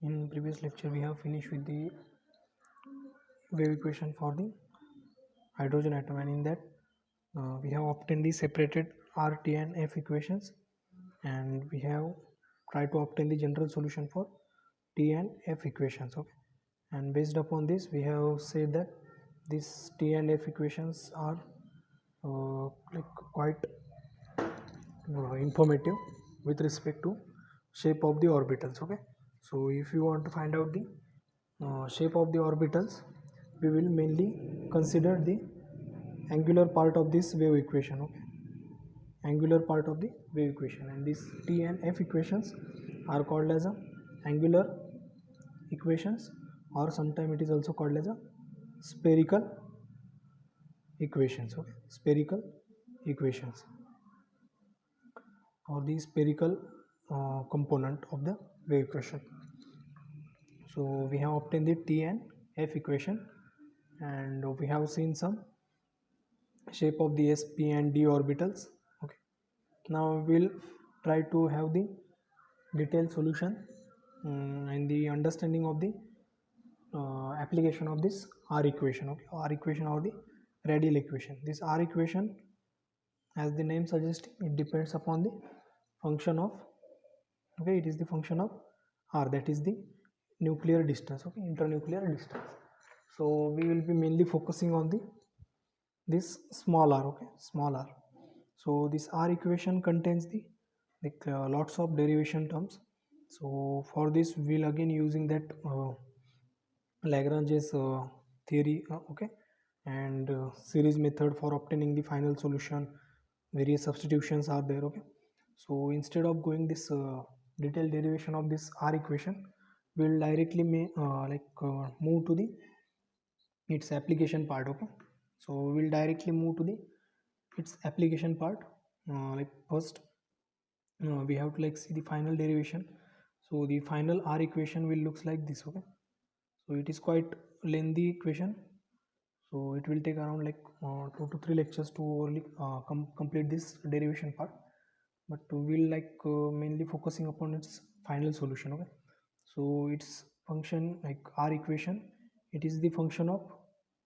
In previous lecture we have finished with the wave equation for the hydrogen atom, and in that we have obtained the separated R, T and F equations, and we have tried to obtain the general solution for T and F equations. Okay, and based upon this we have said that these T and F equations are like quite informative with respect to shape of the orbitals. Okay, so if you want to find out the shape of the orbitals, we will mainly consider the angular part of this wave equation. Okay, angular part of the wave equation, and these T and F equations are called as a angular equations, or sometimes it is also called as a spherical equations. Okay, spherical equations, or the spherical component of the wave equation. So we have obtained the T and F equation, and we have seen some shape of the S, P and D orbitals. Okay, now we'll try to have the detailed solution and the understanding of the application of this R equation. Okay, R equation or the radial equation. This R equation, as the name suggests, it depends upon the function of, okay, it is the function of R, that is the nuclear distance. Okay, internuclear distance. So we will be mainly focusing on the this small r. Okay, small r. So this R equation contains the lots of derivation terms. So for this we'll again using that Lagrange's theory. Okay, and series method for obtaining the final solution. Various substitutions are there. Okay, so instead of going this detailed derivation of this R equation, we'll directly move to the its application part. Okay, so we'll directly move to the its application part. Like first we have to like see the final derivation. So the final R equation will looks like this. Okay, so it is quite lengthy equation, so it will take around like 2 to 3 lectures to complete this derivation part, but we'll mainly focusing upon its final solution. Okay, so its function, like R equation, it is the function of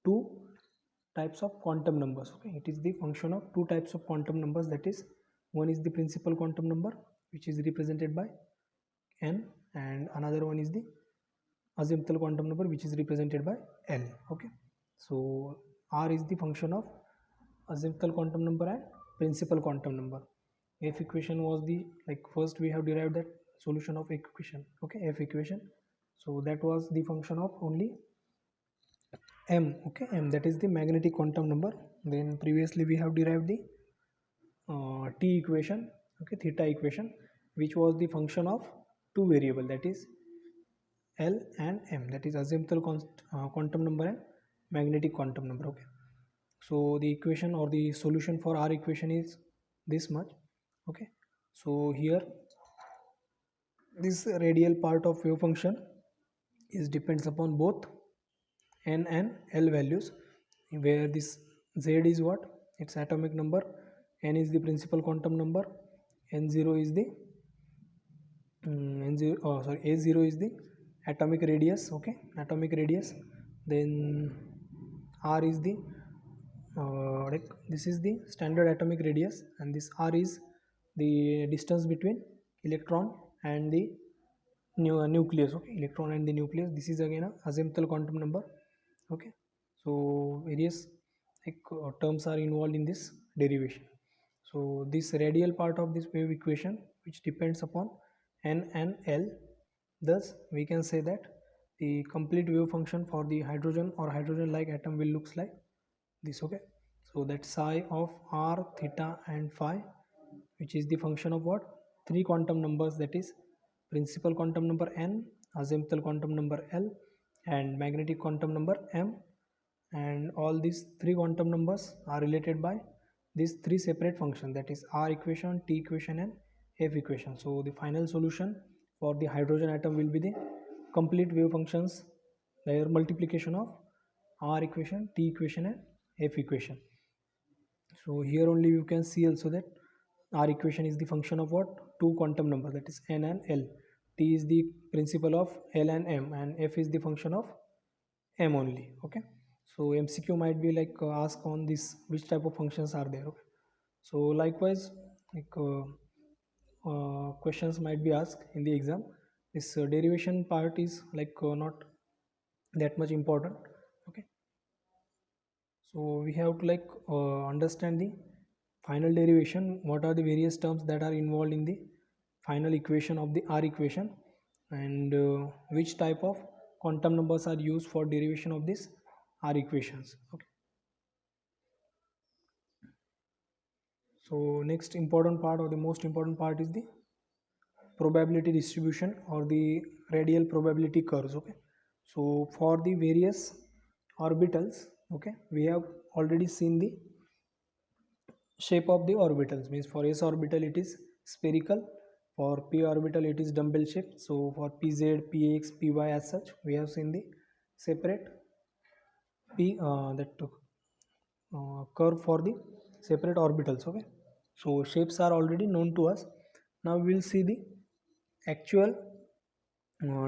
two types of quantum numbers. Okay, it is the function of two types of quantum numbers, that is, one is the principal quantum number, which is represented by n, and another one is the azimuthal quantum number, which is represented by L. Okay, so R is the function of azimuthal quantum number and principal quantum number. F equation was the, like, first we have derived that solution of equation. Okay, F equation, so that was the function of only m. Okay, m, that is the magnetic quantum number. Then previously we have derived the T equation. Okay, theta equation, which was the function of two variable, that is L and m, that is azimuthal quantum number and magnetic quantum number. Okay, so the equation or the solution for R equation is this much. Okay, so here this radial part of wave function is depends upon both n and L values, where this Z is what, its atomic number, n is the principal quantum number, n0 is the a0 is the atomic radius. Okay, atomic radius. Then R is the like this is the standard atomic radius, and this R is the distance between electron and the nucleus. Okay, electron and the nucleus, this is again a azimuthal quantum number. Okay, so various terms are involved in this derivation. So this radial part of this wave equation, which depends upon n and L, thus we can say that the complete wave function for the hydrogen or hydrogen like atom will looks like this. Okay, so that psi of R, theta and phi, which is the function of what, three quantum numbers, that is principal quantum number n, azimuthal quantum number L and magnetic quantum number m, and all these three quantum numbers are related by these three separate functions, that is R equation, T equation and F equation. So the final solution for the hydrogen atom will be the complete wave functions, their multiplication of R equation, T equation and F equation. So here only you can see also that R equation is the function of what, two quantum number, that is n and L. T is the principal of L and M, and F is the function of M only. Okay, so MCQ might be like ask on this which type of functions are there. Okay, so likewise, like questions might be asked in the exam. This derivation part is like not that much important. Okay, so we have to like understand the final derivation, what are the various terms that are involved in the final equation of the R equation, and which type of quantum numbers are used for derivation of this R equations. Okay, so next important part, or the most important part, is the probability distribution or the radial probability curves. Okay, so for the various orbitals, okay, we have already seen the shape of the orbitals. Means for s orbital it is spherical, for p orbital it is dumbbell shape. So for pz, px, py, as such we have seen the separate p that curve for the separate orbitals. Okay, so shapes are already known to us. Now we will see the actual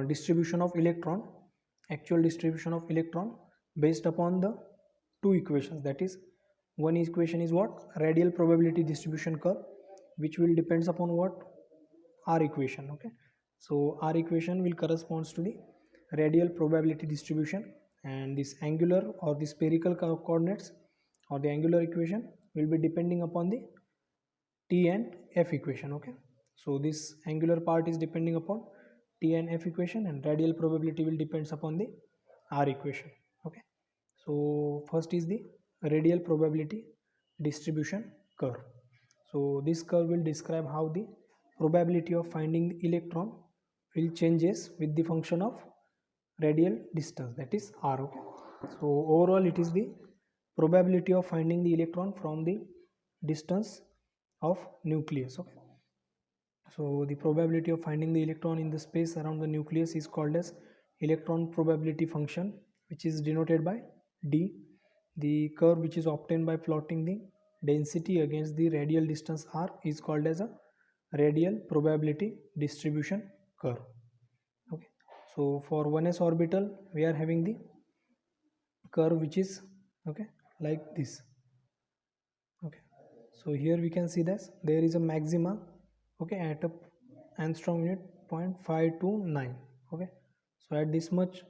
distribution of electron, based upon the two equations. That is, one equation is what, radial probability distribution curve, which will depends upon what, R equation. Okay, so R equation will corresponds to the radial probability distribution, and this angular or the spherical coordinates or the angular equation will be depending upon the T and F equation. Okay, so this angular part is depending upon T and F equation, and radial probability will depends upon the R equation. Okay, so first is the radial probability distribution curve. So this curve will describe how the probability of finding the electron will changes with the function of radial distance, that is R. Okay, so overall it is the probability of finding the electron from the distance of nucleus. Okay, so the probability of finding the electron in the space around the nucleus is called as electron probability function, which is denoted by D. The curve which is obtained by plotting the density against the radial distance r is called as a radial probability distribution curve. Okay, so for 1s orbital we are having the curve which is, okay, like this. Okay, so here we can see that there is a maxima, okay, at a angstrom unit 0.529. Okay, so at this much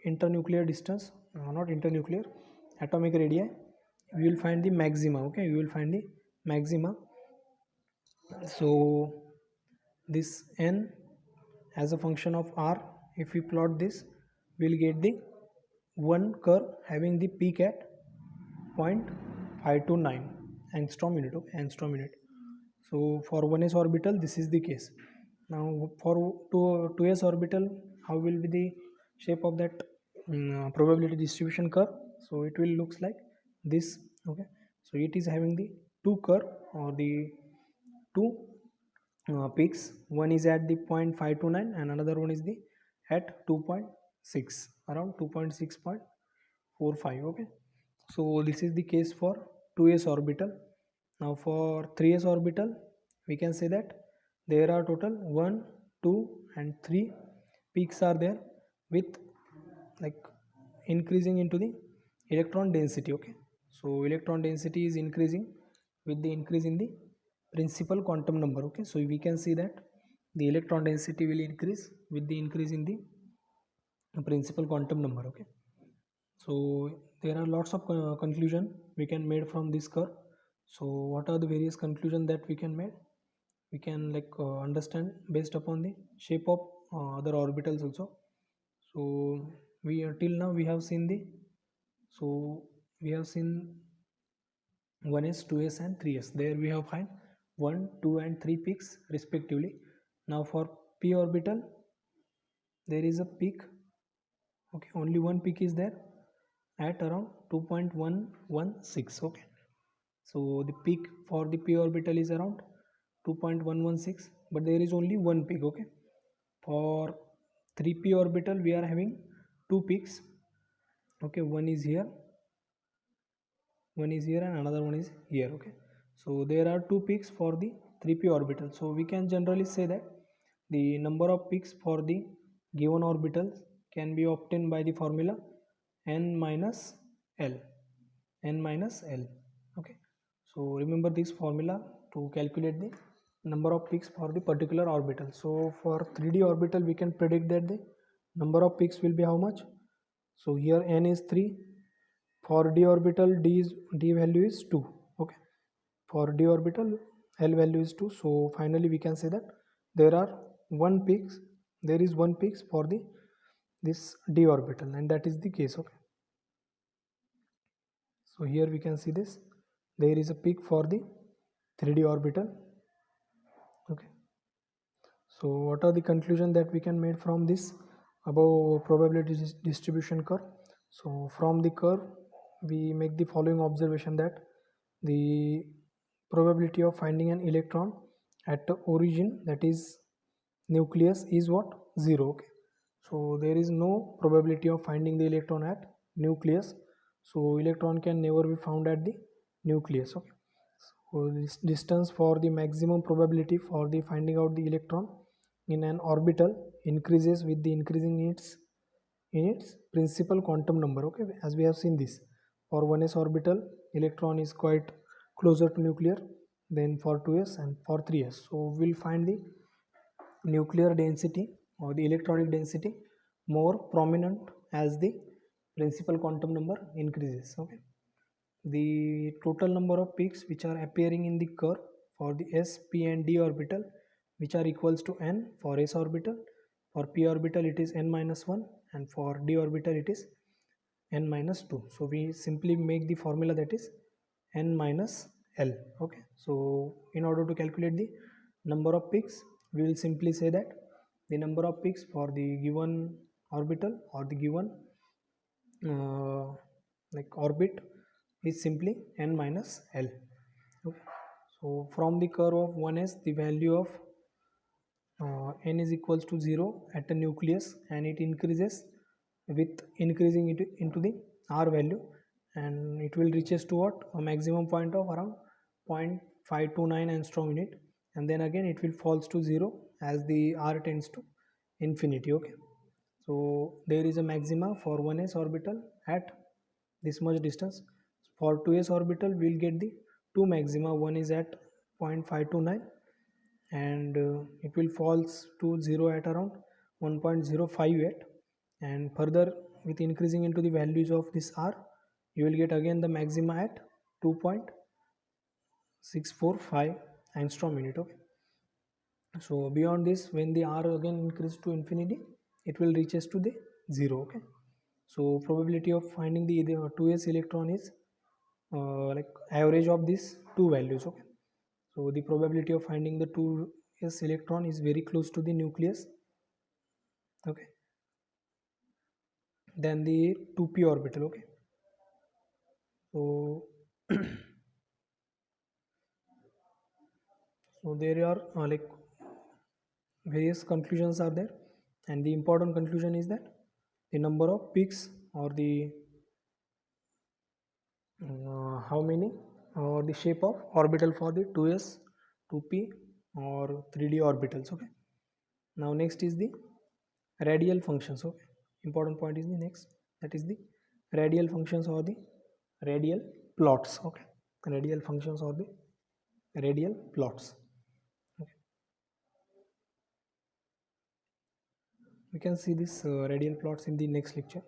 internuclear distance, not internuclear, atomic radii, we will find the maxima. Okay, we will find the maxima. So this n as a function of r, if we plot this, we'll get the one curve having the peak at 0.529 angstrom unit. Okay, angstrom unit. So for 1s orbital this is the case. Now for 2s orbital, how will be the shape of that probability distribution curve? So it will looks like this. Okay, so it is having the two curve, or the two peaks. One is at the 0.529 and another one is the at 2.6, around 2.6.45. Okay, so this is the case for 2s orbital. Now for 3s orbital we can say that there are total 1, 2 and 3 peaks are there, with like increasing into the electron density. Okay, so electron density is increasing with the increase in the principal quantum number. Okay, so we can see that the electron density will increase with the increase in the principal quantum number. Okay, so there are lots of conclusion we can made from this curve. So what are the various conclusion that we can make? We can like understand based upon the shape of other orbitals also. So we till now we have seen the, so we have seen 1s, 2s and 3s. There we have find 1, 2 and 3 peaks respectively. Now for p orbital there is a peak. Okay, only one peak is there at around 2.116. Okay, so the peak for the p orbital is around 2.116, but there is only one peak. Okay, for 3p orbital we are having two peaks. Okay, one is here and another one is here. Okay, so there are two peaks for the 3p orbital. So we can generally say that the number of peaks for the given orbitals can be obtained by the formula n minus l. Okay, so remember this formula to calculate the number of peaks for the particular orbital. So for 3D orbital we can predict that the number of peaks will be how much. So here n is 3. For d orbital d value is 2. Okay, for d orbital l value is 2. So finally we can say that there are there is one peaks for the this d orbital, and that is the case. Okay, so here we can see this, there is a peak for the 3D orbital. Okay, so what are the conclusion that we can make from this above probability distribution curve? So from the curve we make the following observation, that the probability of finding an electron at the origin, that is nucleus, is what? 0. Okay, so there is no probability of finding the electron at nucleus, so electron can never be found at the nucleus. Okay, so this distance for the maximum probability for the finding out the electron in an orbital increases with the increasing in its principal quantum number. Okay, as we have seen this, for 1s orbital electron is quite closer to nuclear than for 2s and for 3s. So we'll find the nuclear density or the electronic density more prominent as the principal quantum number increases. Okay, the total number of peaks which are appearing in the curve for the s, p and d orbital, which are equals to n for s orbital, for p orbital it is n minus 1, and for d orbital it is n minus 2. So we simply make the formula, that is n minus l. Okay, so in order to calculate the number of peaks, we will simply say that the number of peaks for the given orbital or the given like orbit is simply n minus l. Okay, so from the curve of 1s the value of n is equals to 0 at the nucleus, and it increases with increasing it into the r value, and it will reaches to what? A maximum point of around 0.529 angstrom unit, and then again it will falls to 0 as the r tends to infinity. Okay, so there is a maxima for 1s orbital at this much distance. For 2s orbital we'll get the two maxima, one is at 0.529 and it will falls to 0 at around 1.058, and further with increasing into the values of this r, you will get again the maxima at 2.645 angstrom unit. Okay, so beyond this, when the r again increases to infinity, it will reaches to the 0. Okay, so probability of finding the 2s electron is like average of these two values. Okay, so the probability of finding the 2s electron is very close to the nucleus. Okay, than the 2p orbital. Okay, so so there are like various conclusions are there, and the important conclusion is that the number of peaks or the how many or the shape of orbital for the 2s, 2p or 3D orbitals. Okay, now next is the radial functions. Okay, important point is the next, that is the radial functions or the radial plots. Okay, radial functions or the radial plots. Okay, we can see this radial plots in the next lecture.